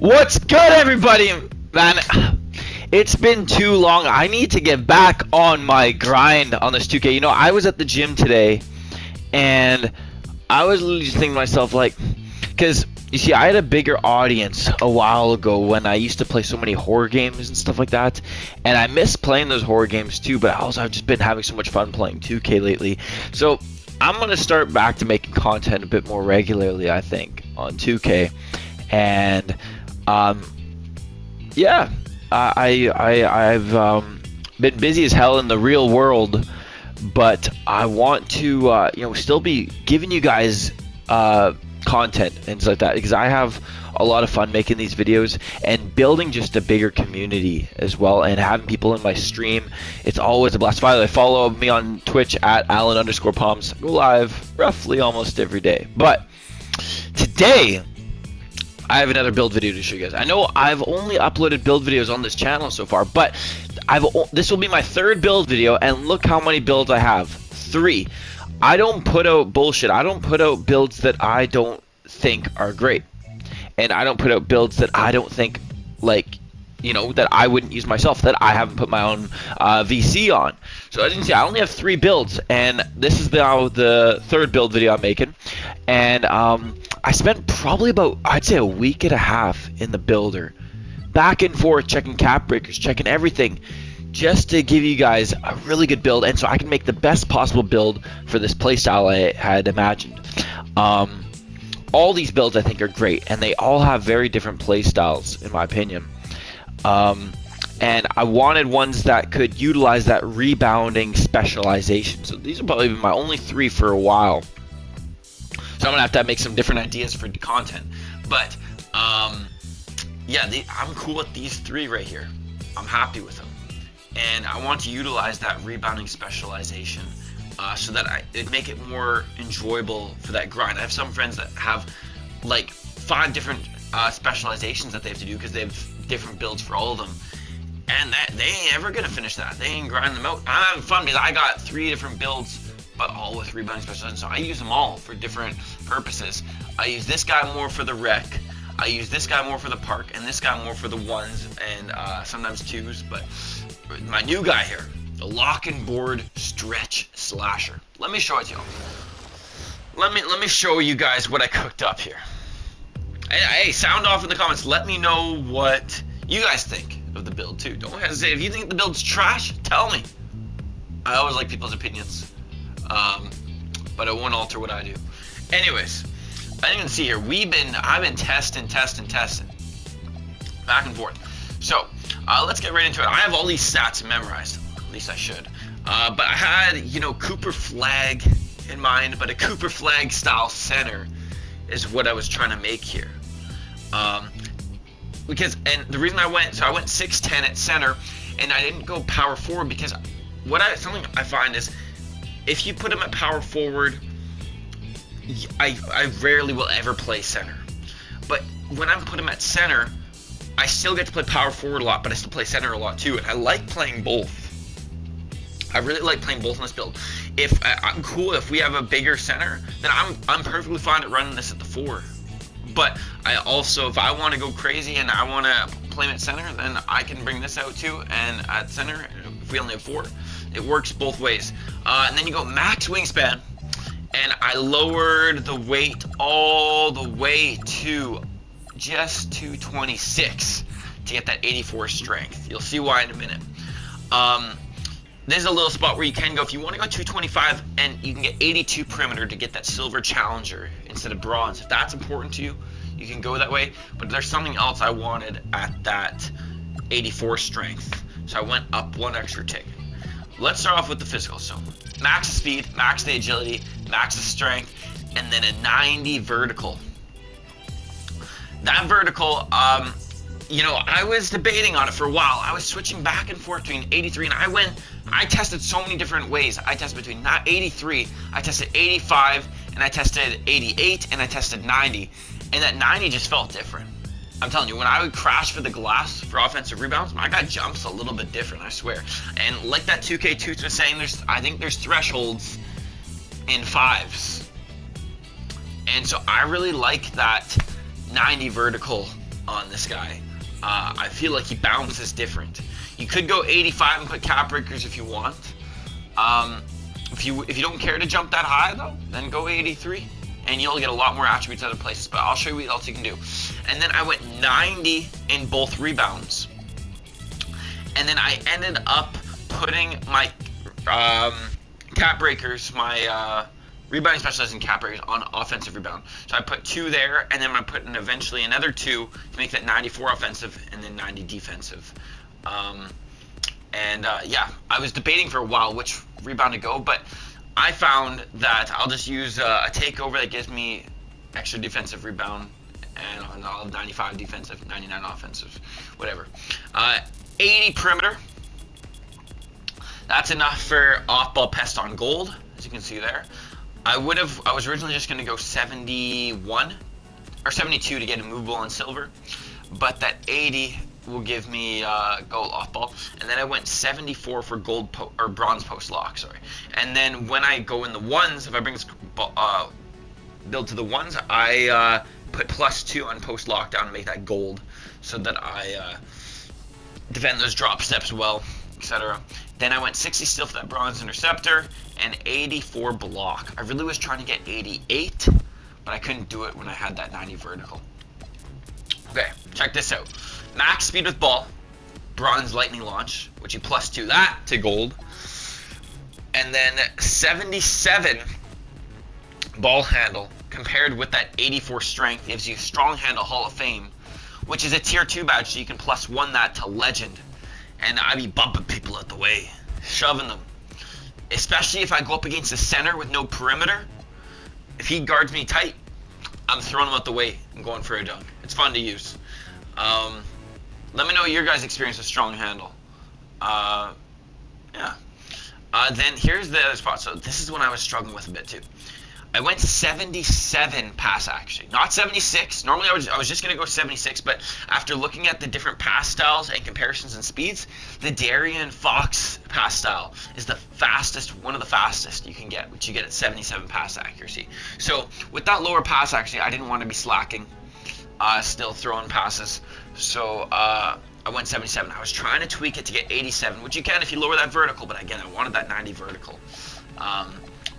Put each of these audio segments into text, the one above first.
What's good, everybody? Man, it's been too long. I need to get back on my grind on this 2K. You know, I was at the gym today, and I was literally just thinking to myself, like, because, you see, I had a bigger audience a while ago when I used to play so many horror games and stuff like that, and I miss playing those horror games too, but also I've just been having so much fun playing 2K lately. So I'm going to start back to making content a bit more regularly, I think, on 2K. And yeah, I've been busy as hell in the real world, but I want to still be giving you guys content and stuff like that, because I have a lot of fun making these videos and building just a bigger community as well, and having people in my stream. It's always a blast. Finally, follow me on Twitch at Alan_Palms. Go live roughly almost every day. But today I have another build video to show you guys. I know I've only uploaded build videos on this channel so far, but this will be my third build video, and look how many builds I have. 3. I don't put out bullshit. I don't put out builds that I don't think are great. And I don't put out builds that I don't think, like, you know, that I wouldn't use myself, that I haven't put my own VC on. So as you can see, I only have 3 builds, and this is now the third build video I'm making. And I spent probably about, I'd say, a week and a half in the builder, back and forth, checking cap breakers, checking everything, just to give you guys a really good build, and so I can make the best possible build for this playstyle I had imagined. All these builds I think are great, and they all have very different playstyles in my opinion. And I wanted ones that could utilize that rebounding specialization. So these will probably be my only 3 for a while. So I'm gonna have to make some different ideas for content. But yeah, I'm cool with these 3 right here. I'm happy with them, and I want to utilize that rebounding specialization so that it'd make it more enjoyable for that grind. I have some friends that have like 5 different specializations that they have to do because they have different builds for all of them, and they ain't ever gonna finish that. They ain't grinding them out. I'm having fun because I got 3 different builds, but all with rebounding specialization. So I use them all for different purposes. I use this guy more for the rec, I use this guy more for the park, and this guy more for the 1s and sometimes 2s. But my new guy here, the lock and board stretch slasher. Let me show it to you. Let me show you guys what I cooked up here. Hey, sound off in the comments. Let me know what you guys think of the build too. Don't hesitate. If you think the build's trash, tell me. I always like people's opinions, but it won't alter what I do. Anyways, I didn't even see here. I've been testing, back and forth. So let's get right into it. I have all these stats memorized. At least I should. But I had, Cooper Flagg in mind, but a Cooper Flagg style center is what I was trying to make here. And the reason I went 6'10" at center, and I didn't go power forward, because something I find is if you put him at power forward, I rarely will ever play center. But when I put him at center, I still get to play power forward a lot, but I still play center a lot too, and I like playing both. I really like playing both in this build. If I'm cool if we have a bigger center, then I'm perfectly fine at running this at the 4. But I also, if I want to go crazy and I want to play him at center, then I can bring this out too. And at center, if we only have 4, it works both ways. And then you go max wingspan, and I lowered the weight all the way to just 226 to get that 84 strength. You'll see why in a minute. There's a little spot where you can go, if you want to go 225, and you can get 82 perimeter to get that silver challenger instead of bronze. If that's important to you, you can go that way. But there's something else I wanted at that 84 strength, so I went up 1 extra tick. Let's start off with the physical. So max the speed, max the agility, max the strength, and then a 90 vertical. That vertical, I was debating on it for a while. I was switching back and forth between 83, and I tested so many different ways. I tested between 83, I tested 85, and I tested 88, and I tested 90. And that 90 just felt different. I'm telling you, when I would crash for the glass for offensive rebounds, my guy jumps a little bit different, I swear. And like that 2K Toots was saying, I think there's thresholds in 5s. And so I really like that 90 vertical on this guy. I feel like he bounces different. You could go 85 and put cap breakers if you want. If you don't care to jump that high though, then go 83, and you'll get a lot more attributes other places. But I'll show you what else you can do. And then I went 90 in both rebounds, and then I ended up putting my cap breakers, my rebounding specialist and cap breakers on offensive rebound. So I put 2 there, and then I'm gonna put in eventually another 2 to make that 94 offensive and then 90 defensive. Yeah, I was debating for a while which rebound to go, but I found that I'll just use a takeover that gives me extra defensive rebound, and I'll have 95 defensive, 99 offensive, whatever. 80 perimeter. That's enough for off-ball pest on gold, as you can see there. I was originally just going to go 71 or 72 to get a movable on silver, but that 80 will give me gold off ball, and then I went 74 for gold or bronze post lock. Sorry, and then when I go in the ones, if I bring this build to the ones, I put +2 on post lockdown to make that gold, so that I defend those drop steps well, etc. Then I went 60 still for that bronze interceptor and 84 block. I really was trying to get 88, but I couldn't do it when I had that 90 vertical. Okay, check this out. Max speed with ball, bronze lightning launch, which you +2 that to gold. And then 77 ball handle compared with that 84 strength gives you strong handle Hall of Fame, which is a tier 2 badge, so you can +1 that to legend. And I be bumping people out the way, shoving them. Especially if I go up against the center with no perimeter. If he guards me tight, I'm throwing him out the way and going for a dunk. It's fun to use. Let me know your guys' experience with strong handle. Yeah. Then here's the other spot. So this is when I was struggling with a bit too. I went 77 pass accuracy, not 76. Normally I was just gonna go 76, but after looking at the different pass styles and comparisons and speeds, the Darian Fox pass style is the fastest, one of the fastest you can get, which you get at 77 pass accuracy. So with that lower pass accuracy, I didn't want to be slacking, still throwing passes. So I went 77. I was trying to tweak it to get 87, which you can if you lower that vertical, but again, I wanted that 90 vertical. But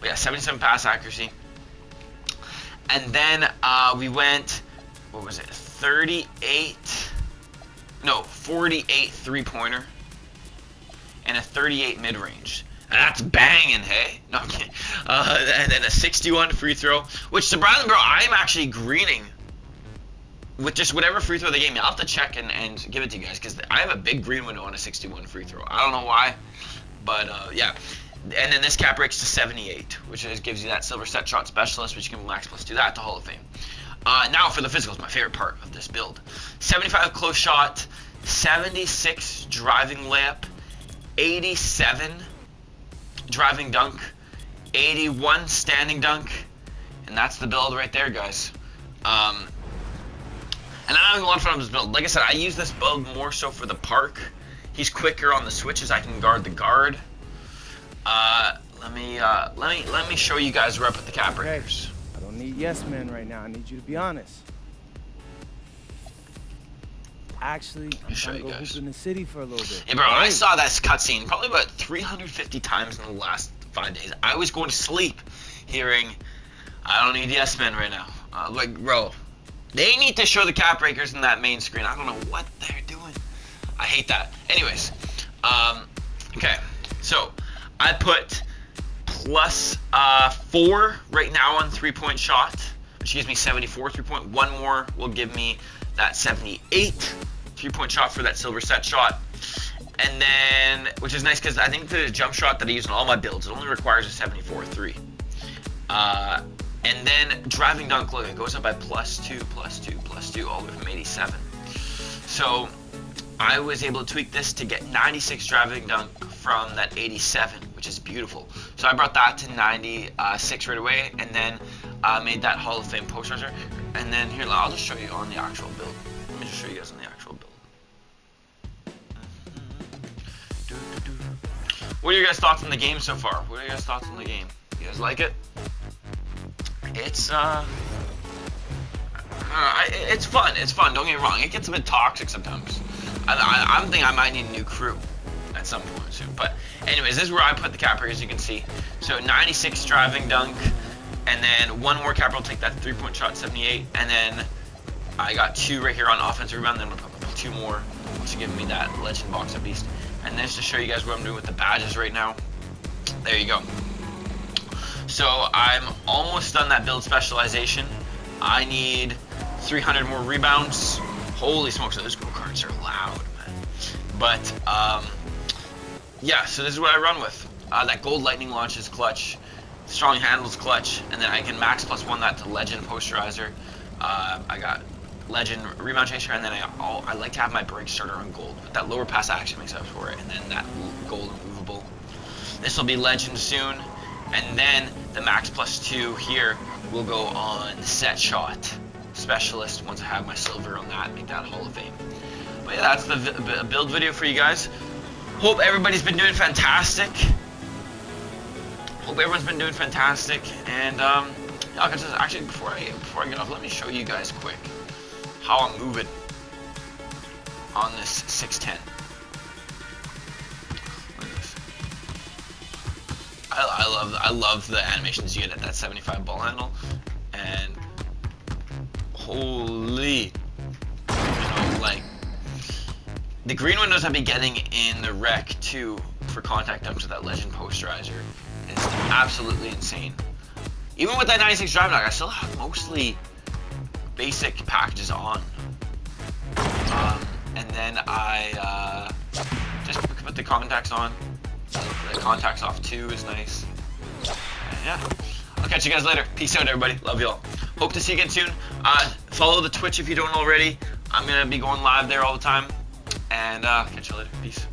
yeah, 77 pass accuracy. And then we went, what was it, 48 three-pointer and a 38 mid-range. That's banging, hey? No, I'm kidding. And then a 61 free throw, which surprisingly, bro, I'm actually greening with just whatever free throw they gave me. I'll have to check and give it to you guys, because I have a big green window on a 61 free throw. I don't know why, but yeah. And then this cap breaks to 78, which gives you that silver set shot specialist, which you can max +2 that to Hall of Fame. Now for the physicals, my favorite part of this build. 75 close shot, 76 driving layup, 87 driving dunk, 81 standing dunk, and that's the build right there, guys. And I'm having a lot of fun with this build. Like I said, I use this build more so for the park. He's quicker on the switches. I can guard the guard. Let me show you guys where I put the cap breakers. I don't need yes men right now. I need you to be honest. Actually, I'm trying to go hoop in the city for a little bit. Hey, bro, I saw that cutscene probably about 350 times in the last 5 days. I was going to sleep hearing, I don't need yes men right now. Like, bro, they need to show the cap breakers in that main screen. I don't know what they're doing. I hate that. Anyways, okay, so I put +4 right now on 3-point shot, which gives me 74 3-point. One more will give me that 78 3-point shot for that silver set shot. And then, which is nice because I think the jump shot that I use in all my builds, it only requires a 74 3. And then driving dunk, look, it goes up by +2, +2, +2, all the way from 87. So I was able to tweak this to get 96 driving dunk from that 87, which is beautiful. So I brought that to 96 right away, and then made that Hall of Fame post rusher. And then here, I'll just show you on the actual build. Let me just show you guys on the actual build. What are your guys' thoughts on the game so far? What are your guys' thoughts on the game? You guys like it? It's It's fun. It's fun. Don't get me wrong. It gets a bit toxic sometimes. I'm thinking I might need a new crew at some point soon. But anyways, this is where I put the capper, as you can see. So 96 driving dunk, and then one more capper will take that 3-point shot, 78, and then I got 2 right here on offensive rebound. Then we'll put 2 more, which will give me that legend box at least. And then just to show you guys what I'm doing with the badges right now. There you go. So I'm almost done that build specialization. I need 300 more rebounds. Holy smokes, those go-karts are loud, man. But yeah, so this is what I run with. That gold lightning launch is clutch, strong handles clutch, and then I can max +1 that to legend posterizer. I got legend rebound chaser, and then I like to have my break starter on gold, but that lower pass action makes up for it, and then that gold removable. This will be legend soon, and then the max +2 here will go on set shot specialist once I have my silver on that, make that Hall of Fame. But yeah, that's the build video for you guys. Hope everybody's been doing fantastic. Hope everyone's been doing fantastic. And yeah, actually before I get off, let me show you guys quick how I'm moving on this 610. Look at this. I love the animations you get at that 75 ball handle, and holy, you know, like the green windows I've been getting in the rec too for contact dunks with that legend posterizer is absolutely insane. Even with that 96 drive dog, I still have mostly basic packages on. And then I just put the contacts on. The contacts off too is nice. And yeah, I'll catch you guys later. Peace out, everybody. Love y'all. Hope to see you again soon. Follow the Twitch if you don't already. I'm gonna be going live there all the time. And catch you later. Peace.